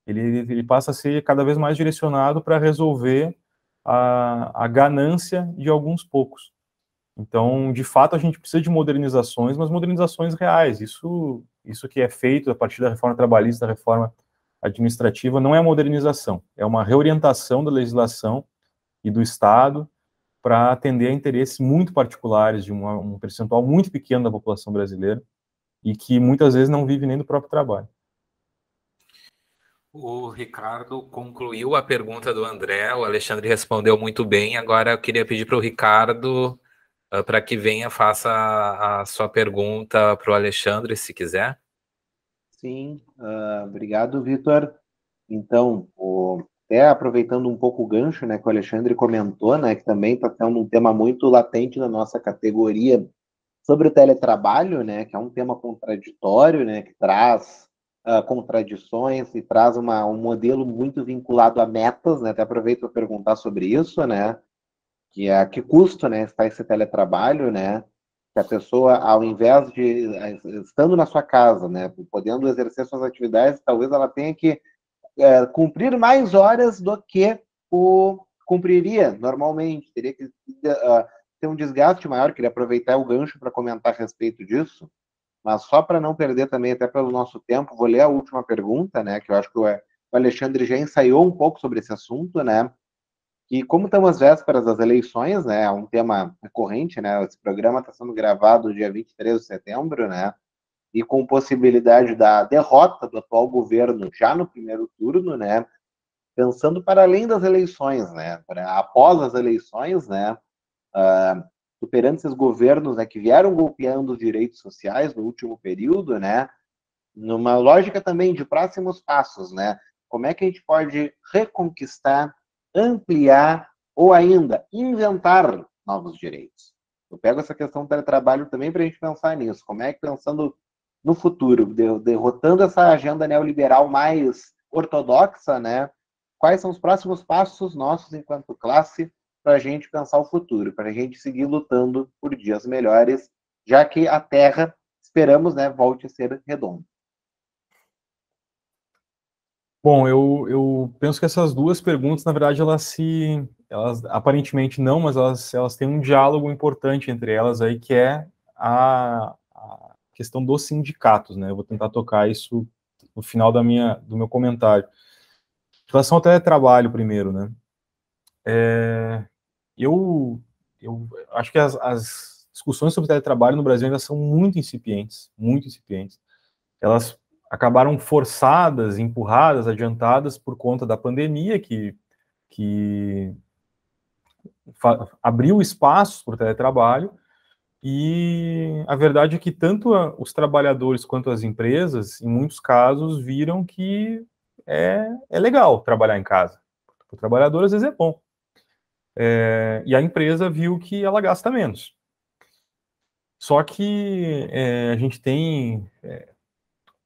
Ele passa a ser cada vez mais direcionado para resolver a ganância de alguns poucos. Então, de fato, a gente precisa de modernizações, mas modernizações reais. Isso que é feito a partir da reforma trabalhista, da reforma administrativa, não é modernização, é uma reorientação da legislação e do Estado para atender a interesses muito particulares de um percentual muito pequeno da população brasileira e que muitas vezes não vive nem do próprio trabalho. O Ricardo concluiu a pergunta do André, o Alexandre respondeu muito bem. Agora eu queria pedir para o Ricardo para que venha, faça a sua pergunta para o Alexandre, se quiser. Sim, obrigado, Vitor. Então, até aproveitando um pouco o gancho, né, que o Alexandre comentou, né, que também está sendo um tema muito latente na nossa categoria sobre o teletrabalho, né, que é um tema contraditório, né, que traz contradições e traz um modelo muito vinculado a metas, né, até aproveito para perguntar sobre isso, né, que é a que custo, né, está esse teletrabalho, né, que a pessoa, ao invés de, estando na sua casa, né, podendo exercer suas atividades, talvez ela tenha que cumprir mais horas do que cumpriria normalmente, teria que ter um desgaste maior. Queria aproveitar o gancho para comentar a respeito disso, mas só para não perder também, até pelo nosso tempo, vou ler a última pergunta, né, que eu acho que o Alexandre já ensaiou um pouco sobre esse assunto, né, que como estamos às vésperas das eleições, né, é um tema recorrente, né, esse programa está sendo gravado dia 23 de setembro, né, e com possibilidade da derrota do atual governo já no primeiro turno, né, pensando para além das eleições, né, após as eleições, né, superando esses governos, né, que vieram golpeando os direitos sociais no último período, né, numa lógica também de próximos passos, né, como é que a gente pode reconquistar, ampliar ou ainda inventar novos direitos. Eu pego essa questão do teletrabalho também para a gente pensar nisso, como é que pensando no futuro, derrotando essa agenda neoliberal mais ortodoxa, né, quais são os próximos passos nossos enquanto classe para a gente pensar o futuro, para a gente seguir lutando por dias melhores, já que a Terra, esperamos, né, volte a ser redonda. Bom, eu penso que essas duas perguntas, na verdade, elas aparentemente não, mas elas têm um diálogo importante entre elas aí, que é a questão dos sindicatos, né? Eu vou tentar tocar isso no final do meu comentário. Em relação ao teletrabalho, primeiro, né? Eu acho que as discussões sobre teletrabalho no Brasil ainda são muito incipientes, muito incipientes. Elas acabaram forçadas, empurradas, adiantadas por conta da pandemia, que abriu espaços para o teletrabalho, e a verdade é que tanto os trabalhadores quanto as empresas, em muitos casos, viram que é legal trabalhar em casa. Para o trabalhador, às vezes, é bom. E a empresa viu que ela gasta menos. Só que a gente tem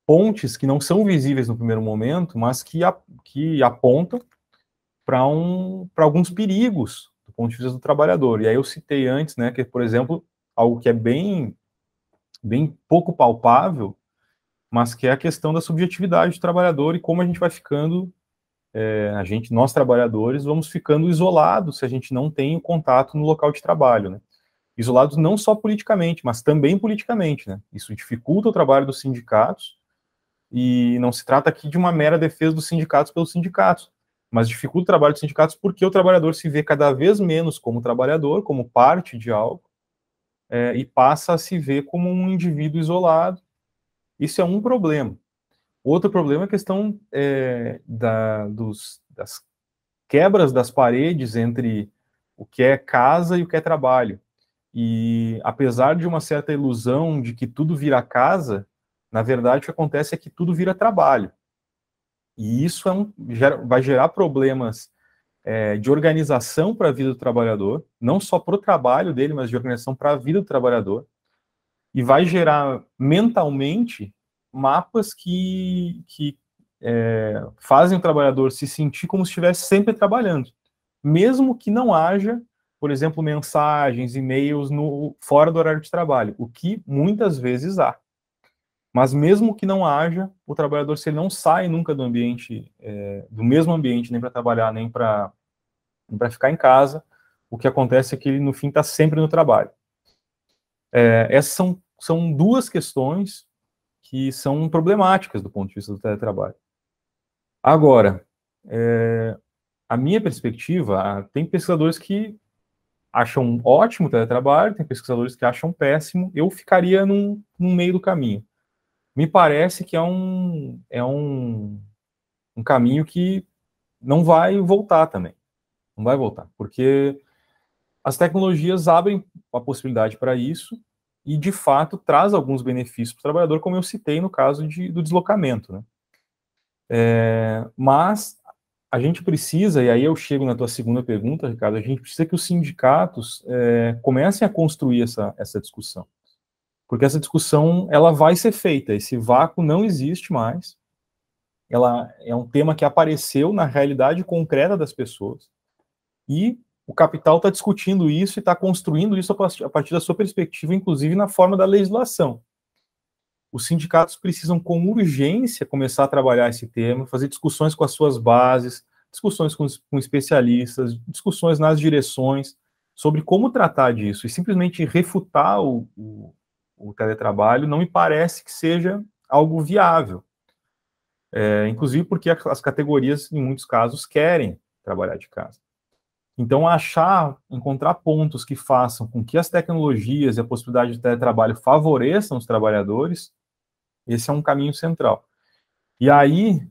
pontes que não são visíveis no primeiro momento, mas que apontam para alguns perigos do ponto de vista do trabalhador. E aí eu citei antes, né, que, por exemplo, algo que é bem pouco palpável, mas que é a questão da subjetividade do trabalhador e como a gente vai ficando, nós trabalhadores, vamos ficando isolados se a gente não tem o contato no local de trabalho, né? Isolados não só politicamente, mas também politicamente, né? Isso dificulta o trabalho dos sindicatos, e não se trata aqui de uma mera defesa dos sindicatos pelos sindicatos, mas dificulta o trabalho dos sindicatos porque o trabalhador se vê cada vez menos como trabalhador, como parte de algo, e passa a se ver como um indivíduo isolado. Isso é um problema. Outro problema é a questão das quebras das paredes entre o que é casa e o que é trabalho. E apesar de uma certa ilusão de que tudo vira casa, na verdade o que acontece é que tudo vira trabalho. E isso vai gerar problemas de organização para a vida do trabalhador, não só para o trabalho dele, mas de organização para a vida do trabalhador. E vai gerar mentalmente mapas que fazem o trabalhador se sentir como se estivesse sempre trabalhando, mesmo que não haja, por exemplo, mensagens, e-mails fora do horário de trabalho, o que muitas vezes há. Mas mesmo que não haja, o trabalhador, se ele não sai nunca do ambiente, do mesmo ambiente, nem para trabalhar, nem para ficar em casa, o que acontece é que ele, no fim, está sempre no trabalho. Essas são duas questões que são problemáticas do ponto de vista do teletrabalho. Agora, a minha perspectiva, tem pesquisadores que acham ótimo o teletrabalho, tem pesquisadores que acham péssimo, eu ficaria num meio do caminho. Me parece que é um caminho que não vai voltar também. Não vai voltar, porque as tecnologias abrem a possibilidade para isso e, de fato, traz alguns benefícios para o trabalhador, como eu citei no caso do deslocamento, né? Mas a gente precisa, e aí eu chego na tua segunda pergunta, Ricardo, a gente precisa que os sindicatos comecem a construir essa discussão. Porque essa discussão, ela vai ser feita, esse vácuo não existe mais, ela é um tema que apareceu na realidade concreta das pessoas, e o capital está discutindo isso e está construindo isso a partir da sua perspectiva, inclusive na forma da legislação. Os sindicatos precisam, com urgência, começar a trabalhar esse tema, fazer discussões com as suas bases, discussões com especialistas, discussões nas direções, sobre como tratar disso, e simplesmente refutar o teletrabalho não me parece que seja algo viável. Inclusive porque as categorias, em muitos casos, querem trabalhar de casa. Então, encontrar pontos que façam com que as tecnologias e a possibilidade de teletrabalho favoreçam os trabalhadores, esse é um caminho central. E aí,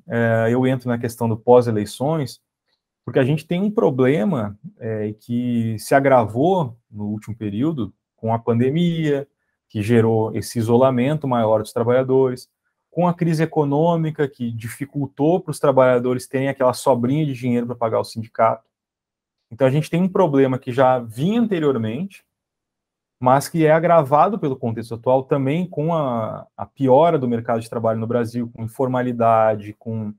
eu entro na questão do pós-eleições, porque a gente tem um problema que se agravou no último período com a pandemia, que gerou esse isolamento maior dos trabalhadores, com a crise econômica, que dificultou para os trabalhadores terem aquela sobrinha de dinheiro para pagar o sindicato. Então, a gente tem um problema que já vinha anteriormente, mas que é agravado pelo contexto atual também com a piora do mercado de trabalho no Brasil, com informalidade, com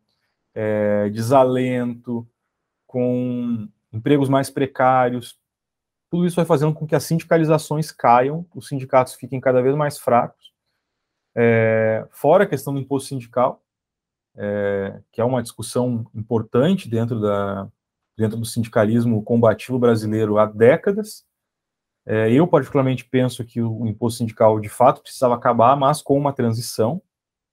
desalento, com empregos mais precários. Tudo isso vai fazendo com que as sindicalizações caiam, os sindicatos fiquem cada vez mais fracos. Fora a questão do imposto sindical, que é uma discussão importante dentro do sindicalismo combativo brasileiro há décadas. Eu, particularmente, penso que o imposto sindical, de fato, precisava acabar, mas com uma transição.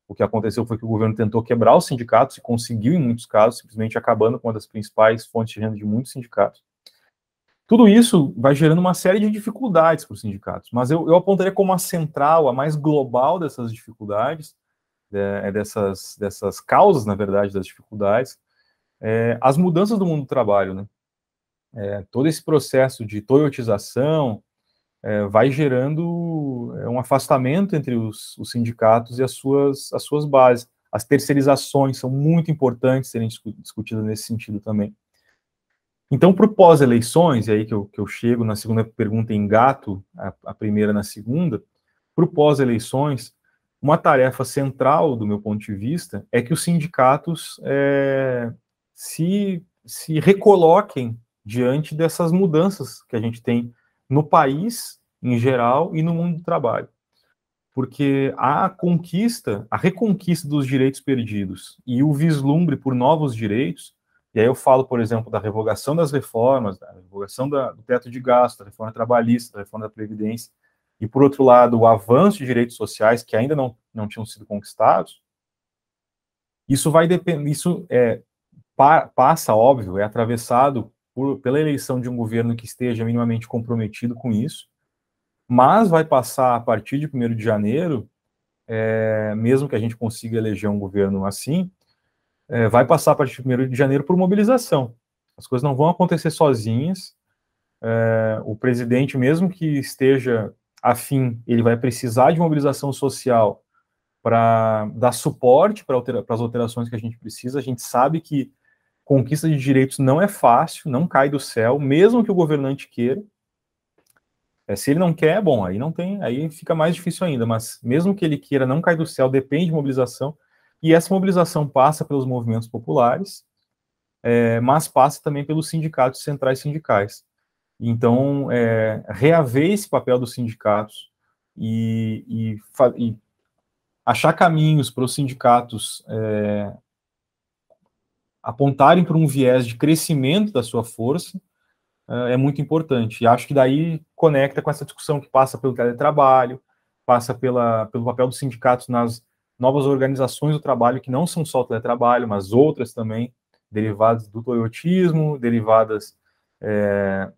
O que aconteceu foi que o governo tentou quebrar os sindicatos e conseguiu, em muitos casos, simplesmente acabando com uma das principais fontes de renda de muitos sindicatos. Tudo isso vai gerando uma série de dificuldades para os sindicatos, mas eu apontaria como a central, a mais global dessas dificuldades, dessas causas, na verdade, das dificuldades, as mudanças do mundo do trabalho, né? Todo esse processo de toyotização vai gerando um afastamento entre os sindicatos e as suas bases. As terceirizações são muito importantes serem discutidas nesse sentido também. Então, para o pós-eleições, e aí que eu chego na segunda pergunta e engato a primeira na segunda, para o pós-eleições, uma tarefa central, do meu ponto de vista, é que os sindicatos se recoloquem diante dessas mudanças que a gente tem no país, em geral, e no mundo do trabalho. Porque a reconquista dos direitos perdidos e o vislumbre por novos direitos, e aí eu falo, por exemplo, da revogação das reformas, da revogação do teto de gasto, da reforma trabalhista, da reforma da Previdência, e, por outro lado, o avanço de direitos sociais que ainda não tinham sido conquistados, isso vai depender, passa, óbvio, é atravessado pela eleição de um governo que esteja minimamente comprometido com isso, mas vai passar a partir de 1º de janeiro, mesmo que a gente consiga eleger um governo assim, vai passar a partir de 1º de janeiro por mobilização. As coisas não vão acontecer sozinhas, o presidente, mesmo que esteja afim, ele vai precisar de mobilização social para dar suporte para as alterações que a gente precisa. A gente sabe que conquista de direitos não é fácil, não cai do céu, mesmo que o governante queira. Se ele não quer, bom, aí não tem, aí fica mais difícil ainda, mas mesmo que ele queira, não cai do céu, depende de mobilização, e essa mobilização passa pelos movimentos populares, mas passa também pelos sindicatos centrais sindicais. Então, reaver esse papel dos sindicatos e achar caminhos para os sindicatos apontarem para um viés de crescimento da sua força é muito importante. E acho que daí conecta com essa discussão que passa pelo teletrabalho, passa pelo papel dos sindicatos nas novas organizações do trabalho, que não são só o teletrabalho, mas outras também, derivadas do toyotismo, derivadas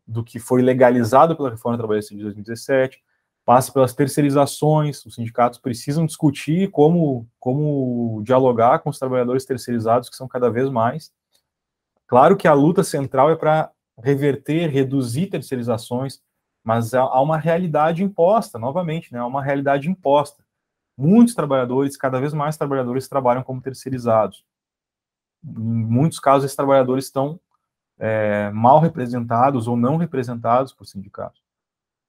do que foi legalizado pela reforma trabalhista de 2017, passa pelas terceirizações. Os sindicatos precisam discutir como dialogar com os trabalhadores terceirizados, que são cada vez mais. Claro que a luta central é para reverter, reduzir terceirizações, mas há uma realidade imposta, novamente, né? Há uma realidade imposta. Muitos trabalhadores, cada vez mais trabalhadores, trabalham como terceirizados. Em muitos casos, esses trabalhadores estão mal representados ou não representados por sindicatos.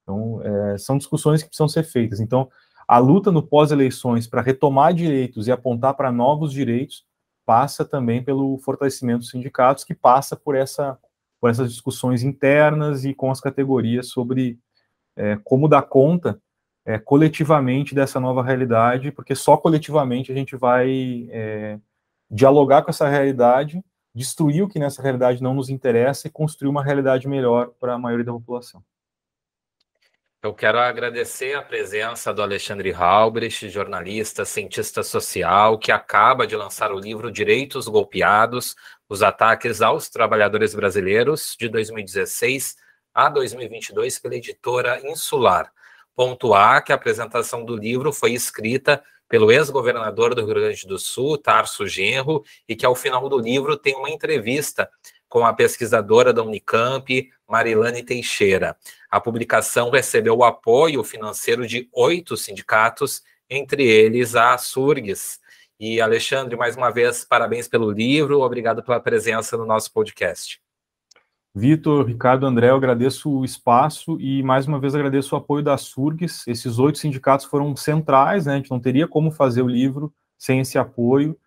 Então, são discussões que precisam ser feitas. Então, a luta no pós-eleições para retomar direitos e apontar para novos direitos passa também pelo fortalecimento dos sindicatos, que passa por essas discussões internas e com as categorias sobre como dar conta coletivamente dessa nova realidade, porque só coletivamente a gente vai dialogar com essa realidade, destruir o que nessa realidade não nos interessa e construir uma realidade melhor para a maioria da população. Eu quero agradecer a presença do Alexandre Halbrecht, jornalista, cientista social, que acaba de lançar o livro Direitos Golpeados, os ataques aos trabalhadores brasileiros, de 2016 a 2022, pela editora Insular. Pontuar que a apresentação do livro foi escrita pelo ex-governador do Rio Grande do Sul, Tarso Genro, e que ao final do livro tem uma entrevista com a pesquisadora da Unicamp, Marilane Teixeira. A publicação recebeu o apoio financeiro de 8 sindicatos, entre eles a Surgs. E, Alexandre, mais uma vez, parabéns pelo livro, obrigado pela presença no nosso podcast. Vitor, Ricardo, André, eu agradeço o espaço e, mais uma vez, agradeço o apoio da Surgs. Esses 8 sindicatos foram centrais, né? A gente não teria como fazer o livro sem esse apoio.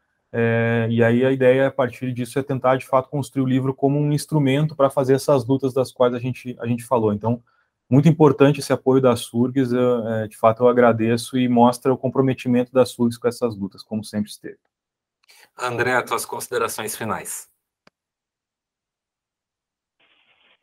E aí a ideia, a partir disso, é tentar, de fato, construir o livro como um instrumento para fazer essas lutas das quais a gente falou. Então, muito importante esse apoio da Surgs, de fato eu agradeço e mostra o comprometimento da Surgs com essas lutas, como sempre esteve. André, tuas considerações finais.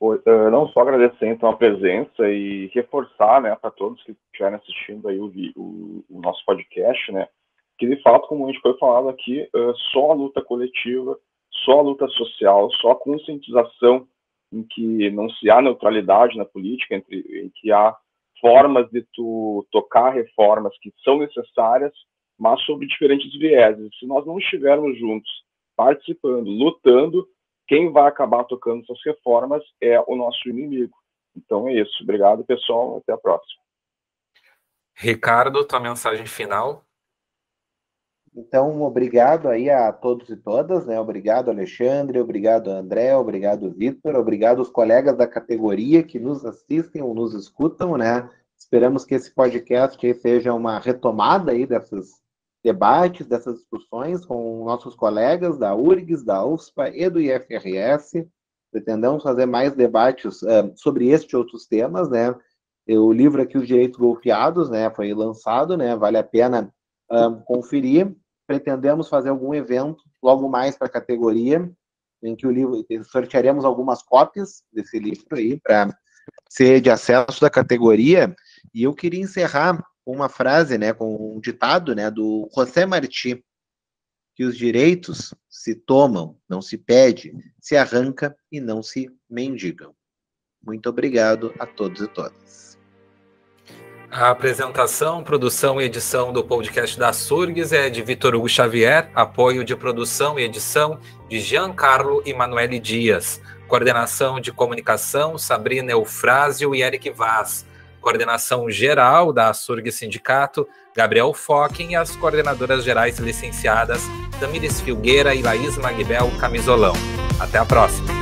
Não só agradecer então a presença e reforçar, né, para todos que estiverem assistindo aí o nosso podcast, né, que de fato, como a gente foi falado aqui, só a luta coletiva, só a luta social, só a conscientização em que não se há neutralidade na política, em que há formas de tu tocar reformas que são necessárias, mas sobre diferentes vieses. Se nós não estivermos juntos, participando, lutando, quem vai acabar tocando essas reformas é o nosso inimigo. Então é isso. Obrigado, pessoal. Até a próxima. Ricardo, tua mensagem final. Então, obrigado aí a todos e todas, né? Obrigado, Alexandre, obrigado, André, obrigado, Vitor, obrigado aos colegas da categoria que nos assistem ou nos escutam, né? Esperamos que esse podcast aí seja uma retomada aí desses debates, dessas discussões com nossos colegas da URGS, da UFSPA e do IFRS. Pretendemos fazer mais debates sobre este e outros temas, né? O livro aqui, Os Direitos Golpeados, né? Foi lançado, né? Vale a pena conferir. Pretendemos fazer algum evento logo mais para a categoria, em que o livro, sortearemos algumas cópias desse livro aí, para ser de acesso da categoria. E eu queria encerrar com uma frase, né, com um ditado, né, do José Martí, que os direitos se tomam, não se pede, se arranca e não se mendigam. Muito obrigado a todos e todas. A apresentação, produção e edição do podcast da Surgs é de Vitor Hugo Xavier, apoio de produção e edição de Giancarlo Emanuele Dias. Coordenação de comunicação, Sabrina Eufrásio e Eric Vaz. Coordenação geral da Asurg Sindicato, Gabriel Focken, e as coordenadoras gerais licenciadas Tamires Filgueira e Laís Magbel Camisolão. Até a próxima!